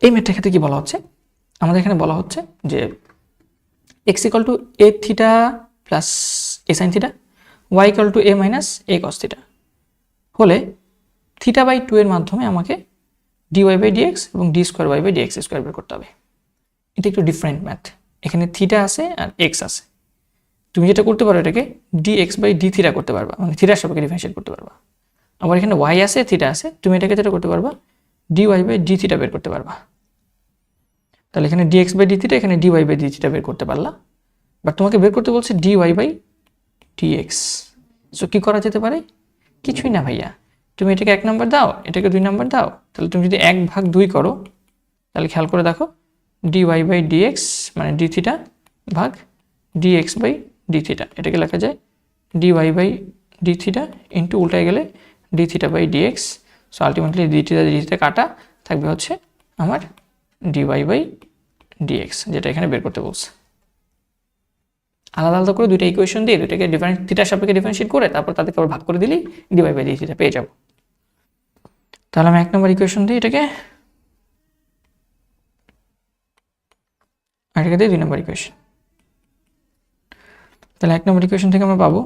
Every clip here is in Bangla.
এই ম্যাথটার ক্ষেত্রে কি বলা হচ্ছে, আমাদের এখানে বলা হচ্ছে যে x equal to a theta plus a sine theta, y equal to a minus a cos theta হলে থিটা বাই 2 এর মাধ্যমে আমাকে dy বাই dx এবং d square y by dx square বের করতে হবে। এটা একটু ডিফারেন্ট ম্যাথ, এখানে থিটা আছে আর x আছে। তুমি যেটা করতে পারো এটাকে dx বাই d থিটা করতে পারবা, মানে থিটার সাপেক্ষে ডিফারেন্সিয়েট করতে পারবা। আবার এখানে y আছে থিটা আছে, তুমি এটাকে যেটা করতে পারবা dy বাই d থিটা বের করতে পারবা। তাহলে এখানে dx বাই d থিটা, এখানে dy বাই d থিটা বের করতে পারলা, বাট তোমাকে বের করতে বলছে dy বাই dx। সো কি করা যেতে পারে? কিছুই না ভাইয়া, তুমি এটাকে 1 নাম্বার দাও, এটাকে 2 নাম্বার দাও, তাহলে তুমি যদি 1/2 করো তাহলে খেয়াল করে দেখো dy বাই dx মানে d থিটা ভাগ dx বাই d থিটা, এটাকে লেখা যায় dy by d theta into উল্টায় গেলে d theta by dx। So ultimately d theta কাটা থাকবে হচ্ছে আমার dy বাই dx, যেটা এখানে বের করতে বলছে। আলাদা আলাদা করে দুইটা ইকুয়েশন দিয়ে দুইটাকে ডিফারেন্ট থিটার সাপেক্ষে ডিফারেন্সিয়েট করে তারপর তাদেরকে আবার ভাগ করে দিলেই dy বাই d থিটা পেয়ে যাব। তাহলে আমি 1 নম্বর ইকুয়েশন দিই এটাকে, আর এটাকে দিই 2 নম্বর ইকুয়েশন। তাহলে 1 নম্বর ইকুয়েশন থেকে আমরা পাবো,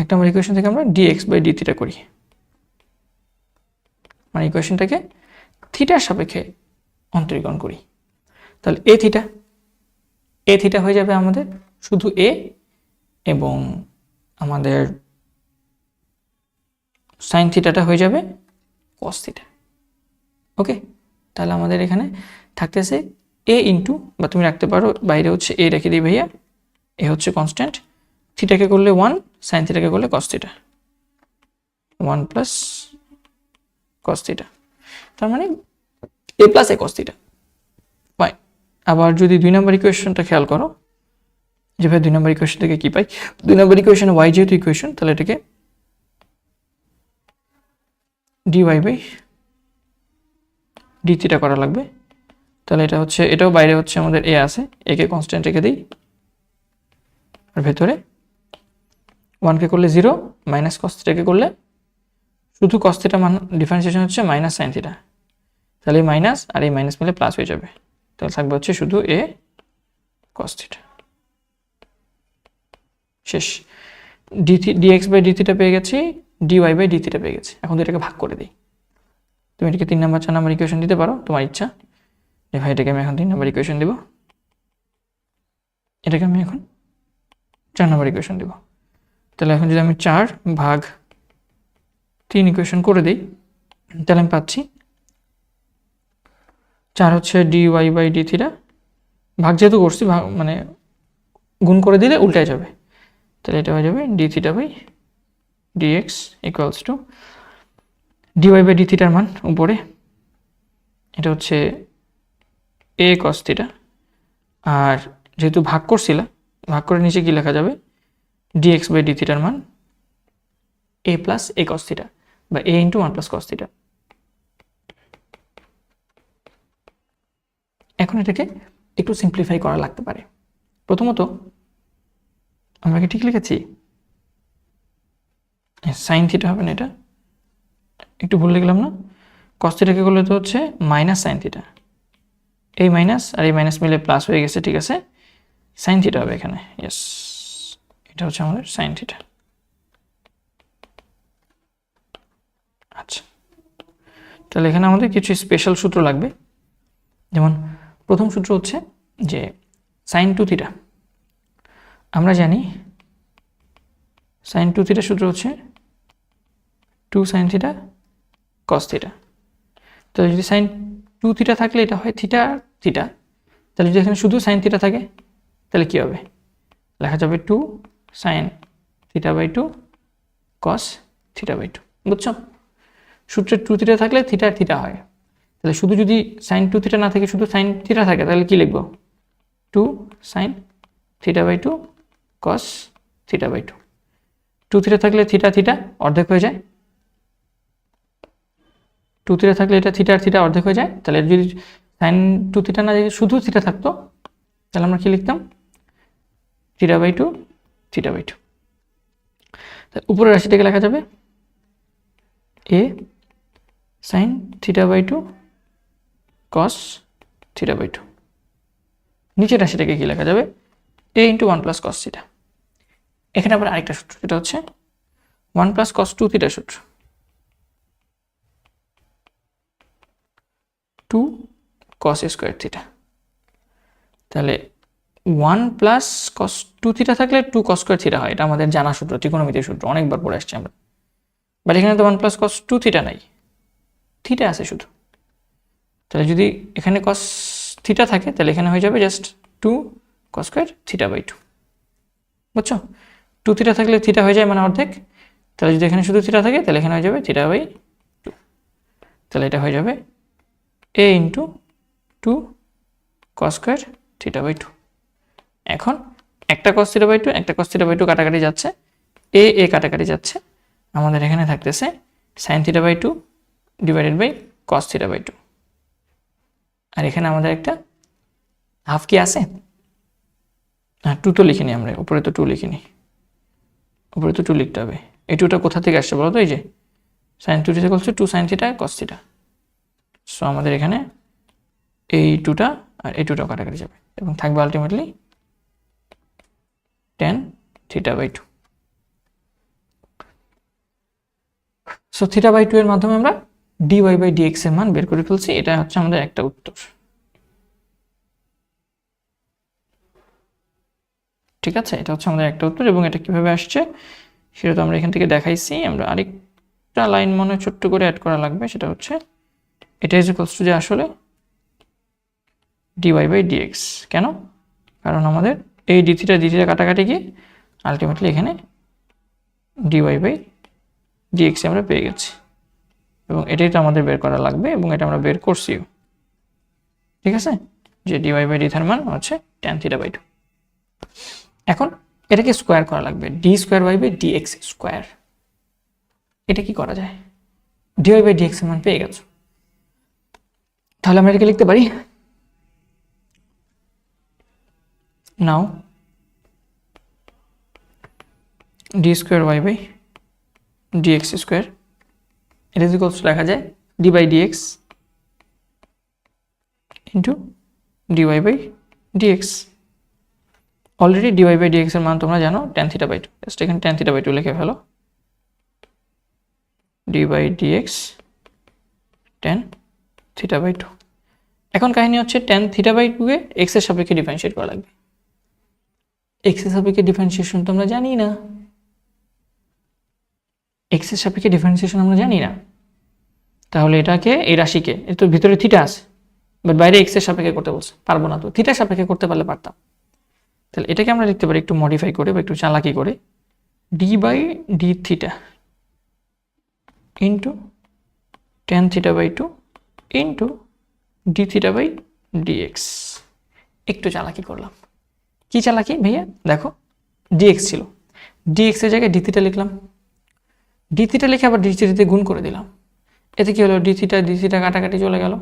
1 নম্বর ইকুয়েশন থেকে আমরা dx বাই d থিটা করি, মানে ইকুয়েশনটাকে থিটার সাপেক্ষে অন্তরীকরণ করি। তাহলে a থিটা হয়ে যাবে আমাদের শুধু a, এবং আমাদের সাইন থিটাটা হয়ে যাবে কস থিটা। ওকে, তাহলে আমাদের এখানে থাকতেছে a ইন্টু, বা তুমি রাখতে পারো বাইরে হচ্ছে a রেখে দিই ভাইয়া, এ হচ্ছে কনস্ট্যান্ট, থিটাকে করলে 1, সাইন থিটাকে করলে cos theta, 1 plus cos theta, তার মানে a plus a cos theta. Fine. আবার যদি 2 নম্বর ইকুয়েশনটা খেয়াল করো, যেভাবে 2 নম্বর ইকুয়েশন থেকে কি পাই, 2 নম্বর ইকুয়েশনে y যেহেতু ইকুয়েশন, তাহলে এটাকে dy বাই d থিটা করা লাগবে। তাহলে এটা হচ্ছে, এটাও বাইরে হচ্ছে আমাদের a আছে, a কে কনস্ট্যান্ট রেখে দিই, আর ভেতরে 1 কে করলে 0, মাইনাস cos থিটাকে করলে শুধু cos থিটা মান ডিফারেন্সিয়েশন হচ্ছে মাইনাস sin থিটা, তাহলে এই মাইনাস আর এই মাইনাস মিলে প্লাস হয়ে যাবে, তাহলে থাকবে হচ্ছে শুধু a cos থিটা। শেষ। dx বাই d থিটা পেয়ে গেছি, dy বাই d থিটা পেয়ে গেছি। এখন এটাকে ভাগ করে দিই, তুমি এটাকে 3 নাম্বার 4 নাম্বার ইকুয়েশন দিতে পারো, তোমার ইচ্ছা। যে ভাই এটাকে আমি এখন 3 নাম্বার ইকুয়েশন দিব, এটাকে আমি এখন 4 নাম্বার ইকুয়েশন দিব। তাহলে এখন যদি আমি 4 ভাগ 3 ইকুয়েশন করে দিই, তাহলে আমি পাচ্ছি 4 হচ্ছে dy বাই d থিটা, ভাগ যেহেতু করছি ভাগ মানে গুণ করে দিলে উল্টায় যাবে, তাহলে এটা হয়ে যাবে d theta by dx equals to dy by d থিটার মান উপরে, এটা হচ্ছে a cos থিটা, আর যেহেতু ভাগ করছিলা ভাগ করে নিচে কি লেখা যাবে dx বাই d থিটার মান a plus a cos theta, বা a into 1 plus cos theta. এখন এটাকে একটু সিম্পলিফাই করা লাগতে পারে। প্রথমত আমরা কি ঠিক লিখেছি? সাইন থিটা হবে না, এটা একটু ভুল লিখলাম না? cos থিটাকে করলে তো হচ্ছে মাইনাস সাইন থিটা, এই মাইনাস আর এই মাইনাস মিলে প্লাস হয়ে গেছে, ঠিক আছে, সাইন থিটা হবে এখানে। ইয়েস, এটা হচ্ছে আমাদের সাইন থিটা। আচ্ছা, তাহলে এখানে আমাদের কিছু স্পেশাল সূত্র লাগবে। যেমন প্রথম সূত্র হচ্ছে যে সাইন 2 থিটা, আমরা জানি সাইন 2 থিটা সূত্র হচ্ছে 2 সাইন থিটা কস থিটা। তো যদি সাইন 2 থিটা থাকলে এটা হয় থিটা থিটা, তাহলে যদি এখানে শুধু সাইন থিটা থাকে তাহলে কি হবে? লেখা যাবে 2 sine theta by 2 cos theta by 2। বুঝছো? সূত্রে 2 থিটা থাকলে থিটা থিটা হয়, তাহলে শুধু যদি সাইন 2 থিটা না থাকে শুধু সাইন থিটা থাকে তাহলে কি লিখবো? 2 sine theta by 2 cos theta by 2। 2 theta থাকলে থিটা থিটা অর্ধেক হয়ে যায়, 2 থিটা থাকলে এটা থিটা আর থিটা অর্ধেক হয়ে যায়, তাহলে যদি সাইন 2 থিটা না শুধু থিটা থাকতো তাহলে আমরা কি লিখতাম? Theta by 2 theta by 2। উপরের রাশিটাকে লেখা যাবে a sine theta by two cos theta by two. নিচের রাশিটাকে কি লেখা যাবে? a into one plus cos theta. এখানে আবার আরেকটা সূত্র, যেটা হচ্ছে one plus cos two theta সূত্র, টু কস স্কোয়ার থিটা। তাহলে one plus cos two theta থাকলে টু কস স্কোয়ার থিটা হয়, এটা আমাদের জানা সূত্র, ত্রিকোণমিতির সূত্র, অনেকবার পড়ে আসছি আমরা। বাট এখানে তো one plus cos two theta নাই, থিটা আছে শুধু। তাহলে যদি এখানে কস থিটা থাকে তাহলে এখানে হয়ে যাবে just two cos square theta by two. বুঝছো? টু থিটা থাকলে থিটা হয়ে যায় মানে অর্ধেক। তাহলে যদি এখানে শুধু থিটা থাকে তাহলে এখানে হয়ে যাবে থিটা বাই টু। তাহলে এটা হয়ে যাবে a into two cos square theta by two. এখন একটা কস থিটা বাই টু একটা কস থিটা বাই টু কাটাকাটি যাচ্ছে, এ কাটাকাটি যাচ্ছে, আমাদের এখানে থাকতেছে sine theta by two divided by cos theta by two. আর এখানে আমাদের একটা হাফ কি আছে? হ্যাঁ, টু তো লিখিনি আমরা, উপরে তো টু লিখিনি, উপরে তো টু লিখতে হবে। এই টুটা কোথা থেকে আসছে বলো তো? এই যে সাইন টু থিটা করছে two sine theta cos theta. So আমাদের এখানে এই টুটা আর এই টুটা কাটাকাটি যাবে এবং থাকবে ultimately tan theta by two. So theta by two এর মাধ্যমে আমরা ডিওয়াই বাই ডিএক্স এর মান বের করে ফেলছি। এটা হচ্ছে আমাদের একটা উত্তর। ঠিক আছে, এটা হচ্ছে আমাদের একটা উত্তর। এবং এটা কিভাবে আসছে সেটা তো আমরা এখান থেকে দেখাইছি। আমরা আরেকটা লাইন মনে ছোট্ট করে অ্যাড করা লাগবে, সেটা হচ্ছে এটা ইজ ইকুয়ালস টু যে আসলে ডিওয়াই বাই ডিএক্স। কেন? কারণ আমাদের এই ডি থিটা কাটাকাটি গিয়ে আলটিমেটলি এখানে ডিওয়াই বাই ডিএক্স আমরা পেয়ে গেছি এবং এটাই তো আমাদের বের করা লাগবে এবং এটা আমরা বের করছিও। ঠিক আছে, যে ডিওয়াই বাই ডির মান হচ্ছে ট্যান থিটা বাই টু। এখন এটাকে স্কোয়ার করা লাগবে, d square y by dx square. এটা কি করা যায়? ডিওয়াই বাই ডিএক্স এর মান পেয়ে গেছো, তাহলে আমরা এটাকে লিখতে পারি now d square y by dx square এটা ইজ ইকুয়ালস টু লেখা যায় d by dx into dy by dx. Already dy by dx এর মান তোমরা জানো tan theta by two. Just এখানে ট্যান থিটা বাই টু লিখে ফেলো, d by dx tan theta by two. এখন কাহিনী হচ্ছে ট্যান থিটা বাই টু কে এক্স এর সাপেক্ষে ডিফারেন্সিয়েট করা লাগবে। এক্স এর সাপেক্ষে ডিফারেন্সিয়েশন তো আমরা জানি না, এক্স এর সাপেক্ষে ডিফারেন্সিয়েশন আমরা জানি না। তাহলে এটাকে, এই রাশিকে, এর তো ভিতরে থিটা আছে বাট বাইরে এক্স এর সাপেক্ষে করতে বলছে, পারবো না। তো থিটার সাপেক্ষে করতে পারলে পারতাম। তাহলে এটাকে আমরা লিখতে পারি একটু মডিফাই করে বা একটু চালাকি করে, d by d theta into tan theta by two into d theta by dx. একটু চালাকি করলাম। কি চালাকি ভাইয়া? দেখো ডিএক্স ছিল, ডিএক্স এর জায়গায় ডি থিটা লিখলাম, ডি থিটা লিখে আবার ডি থিটাতে গুণ করে দিলাম। এতে কি হলো? ডি থিটা কাটাকাটি চলে গেল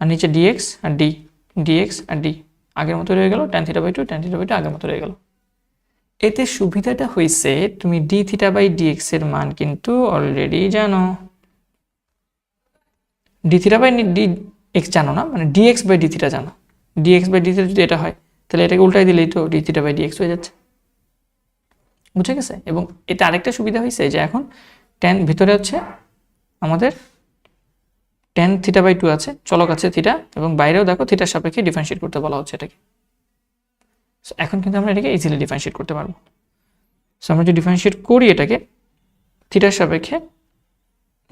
আর নিচে ডিএক্স আর ডি, ডিএক্স আর ডি আগের মতো রয়ে গেল, ট্যান থিটা বাই টু আগের মতো রয়ে গেল। এতে সুবিধাটা হয়েছে তুমি ডি থিটা বাই ডিএক্স এর মান কিন্তু অলরেডি জানো। D theta by d x জানো না, মানে ডিএক্স বাই ডি থিটা জানো। ডিএক্স বাই ডি থিটা যদি এটা হয় তাহলে এটাকে উল্টাই দিলেই তো ডি থিটা বাই ডিএক্স হয়ে যাচ্ছে। বুঝে গেছে? এবং এটা আরেকটা সুবিধা হয়েছে যে এখন ট্যান ভিতরে হচ্ছে আমাদের ট্যান থিটা বাই টু আছে, চলক আছে থিটা, এবং বাইরেও দেখো থিটার সাপেক্ষে ডিফারেন্সিয়েট করতে বলা হচ্ছে এটাকে। সো এখন কিন্তু আমরা এটাকে ইজিলি ডিফারেন্সিয়েট করতে পারবো। সো আমরা যদি ডিফারেন্সিয়েট করি এটাকে থিটার সাপেক্ষে,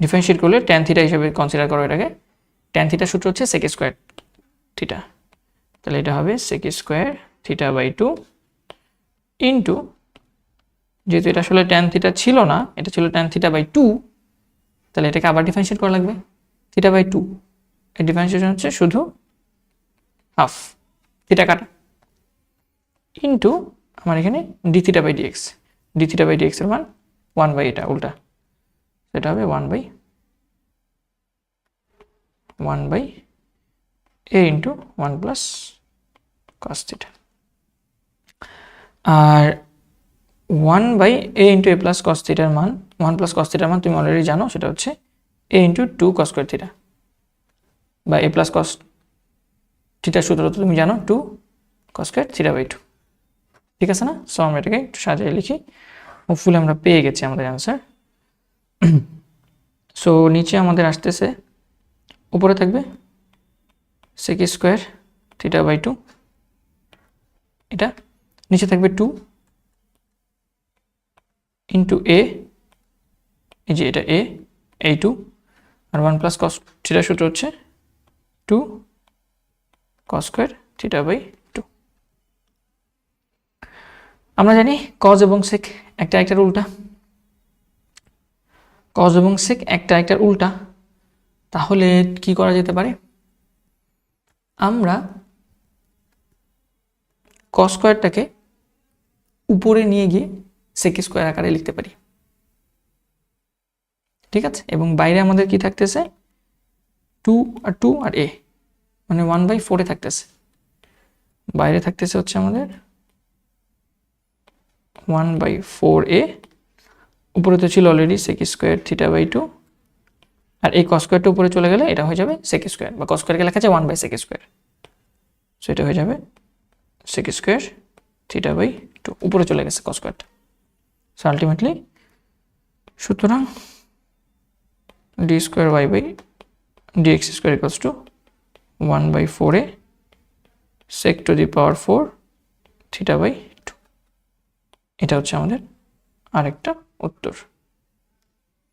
ডিফারেন্সিয়েট করলে ট্যান থিটা হিসেবে কনসিডার করো এটাকে। ট্যান থিটার সূত্র হচ্ছে সেক স্কোয়ার থিটা, তাহলে এটা হবে sec square theta by two into, যেহেতু এটা আসলে ট্যান থিটা ছিল না, এটা ছিল ট্যান থিটা বাই টু, তাহলে এটাকে আবার ডিফারেন্সিয়েট করা লাগবে থিটা বাই টু। এর ডিফারেন্সিয়েশন হচ্ছে শুধু হাফ থিটা কাটা ইন্টু আমার এখানে d theta by dx. D theta by dx এর মান ওয়ান বাই, এটা উল্টা, সেটা হবে one by a into one plus cos theta. আর one by a into a plus cos থিটার মান, ওয়ান প্লাস কস থিটার মান তুমি অলরেডি জানো, সেটা হচ্ছে এ ইন্টু 2 cos স্কোয়ার থিটা বা এ প্লাস কস থিটার সূত্র তো তুমি জানো 2 cos স্কোয়ার থিটা বাই 2। ঠিক আছে না? সো আমরা এটাকে একটু সাজিয়ে লিখি। হোপফুলি আমরা পেয়ে গেছি আমাদের অ্যান্সার। সো নিচে আমাদের আসতেছে, উপরে থাকবে sec স্কোয়ার থিটা বাই 2, এটা নিচে থাকবে 2 ইন্টু এ, এই যে এটা এ, এই 2 আর 1 প্লাস কস থিটার সূত্র হচ্ছে 2 cos স্কোয়ার থিটা বাই 2। আমরা জানি cos এবং sec একটা একটার উল্টা, cos এবং sec একটা একটার উল্টা, তাহলে কি করা যেতে পারে? আমরা cos স্কোয়ারটাকে উপরে নিয়ে গিয়ে sec স্কোয়ার আকারে লিখতে পারি। ঠিক আছে, এবং বাইরে আমাদের কি থাকতেছে 2 আর a, মানে 1/4 এ থাকতেছে, বাইরে থাকতেছে হচ্ছে আমাদের 1/4a, উপরে তো ছিল already sec square theta by 2, আর এই cos স্কোয়ারটা উপরে চলে গেলে এটা হয়ে যাবে sec স্কোয়ার, বা cos স্কোয়ারকে লেখা যায় 1/sec স্কোয়ার, সো এটা হয়ে যাবে sec স্কোয়ার থিটা বাই 2, উপরে চলে গেছে cos স্কোয়ারটা। সো আলটিমেটলি সুতরাং d square y by dx square equals to 1/4a sec to the power 4 theta by 2। এটা হচ্ছে আমাদের আরেকটা উত্তর।